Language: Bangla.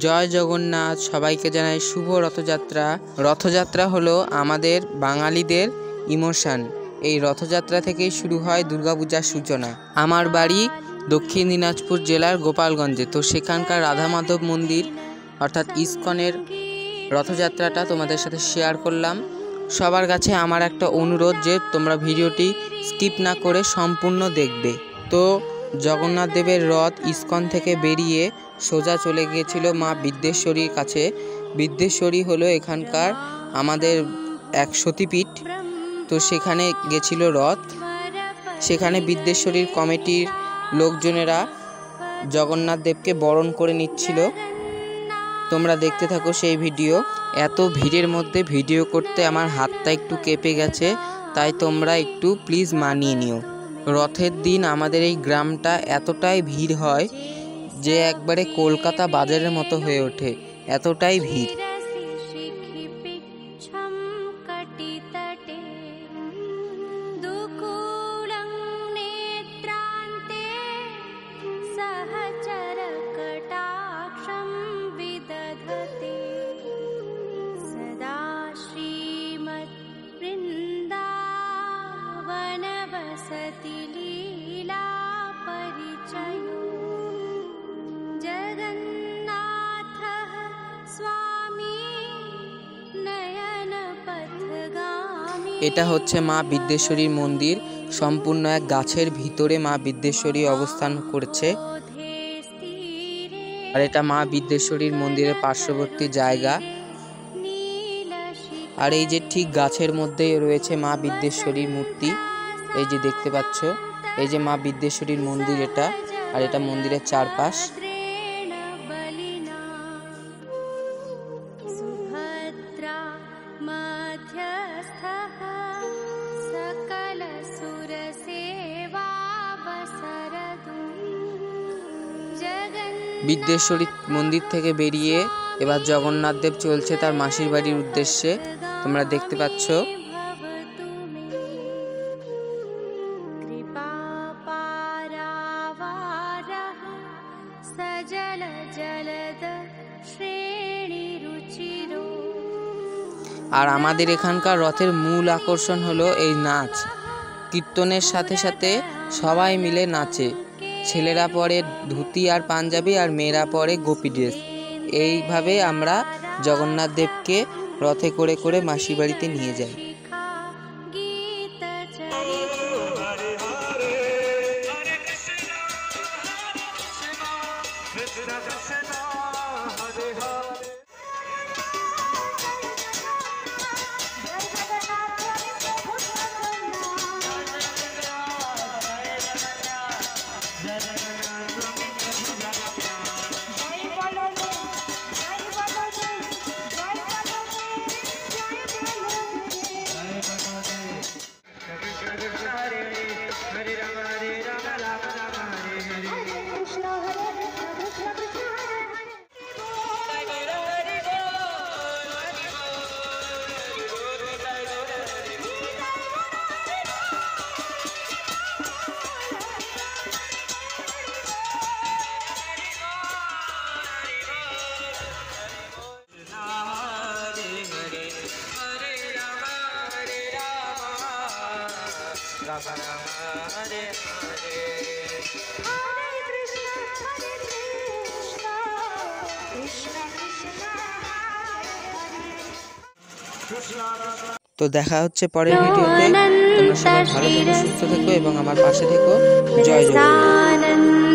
জয় জগন্নাথ, সবাইকে জানাই শুভ রথযাত্রা। রথযাত্রা হলো আমাদের বাঙালিদের ইমোশন। এই রথযাত্রা থেকেই শুরু হয় দুর্গাপূজার সূচনা। আমার বাড়ি দক্ষিণ দিনাজপুর জেলার গোপালগঞ্জে, তো সেখানকার রাধা মাধব মন্দির অর্থাৎ ইস্কনের রথযাত্রাটা তোমাদের সাথে শেয়ার করলাম। সবার কাছে আমার একটা অনুরোধ যে তোমরা ভিডিওটি স্কিপ না করে সম্পূর্ণ দেখবে। তো জগন্নাথ দেবের রথ ইস্কন থেকে বেরিয়ে সোজা চলে গিয়েছিল মা বিদ্যেশ্বরীর কাছে। বিদ্যেশ্বরী হলো এখানকার আমাদের এক সতীপীঠ, তো সেখানে গেছিল রথ। সেখানে বিদ্যেশ্বরীর কমিটির লোকজনেরা জগন্নাথ দেবকে বরণ করে নিচ্ছিল। তোমরা দেখতে থাকো সেই ভিডিও। এত ভিড়ের মধ্যে ভিডিও করতে আমার হাতটা একটু কেঁপে গেছে, তাই তোমরা একটু প্লিজ মানিয়ে নিও। রথের দিন আমাদের এই গ্রামটা এতটাই ভিড় হয় যে একবারে কলকাতা বাজারের মতো হয়ে ওঠে, এতটাই ভিড়। এটা হচ্ছে মা বিদ্যেশ্বরীর মন্দির। সম্পূর্ণ এক গাছের ভিতরে মা বিদ্যেশ্বরী অবস্থান করছে, আর এটা মা বিদ্যেশ্বরীর মন্দিরের পার্শ্ববর্তী জায়গা। আর এই যে ঠিক গাছের মধ্যেই রয়েছে মা বিদ্যেশ্বরীর মূর্তি, এই যে দেখতে পাচ্ছ, এই যে মা বিদ্যেশ্বরীর মন্দির এটা, আর এটা মন্দিরের চারপাশ। বিদ্যেশ্বরী মন্দির থেকে বেরিয়ে এবার জগন্নাথ দেব চলছে তার মাসির বাড়ির উদ্দেশ্যে। তোমরা দেখতে পাচ্ছ। আর আমাদের এখানকার রথের মূল আকর্ষণ হলো এই নাচ। কীর্তনের সাথে সাথে সবাই মিলে নাচে। ছেলেরা পরে ধুতি আর পাঞ্জাবি, আর মেয়েরা পরে গোপী ড্রেস। এইভাবে আমরা জগন্নাথ দেবকে রথে করে করে মাসির বাড়িতে নিয়ে যাই। তো দেখা হচ্ছে পরের ভিডিওতে। তোমরা সবাই ভালো থেকো, সুস্থ থেকো এবং আমার পাশে থেকো। জয় জগন্নাথ।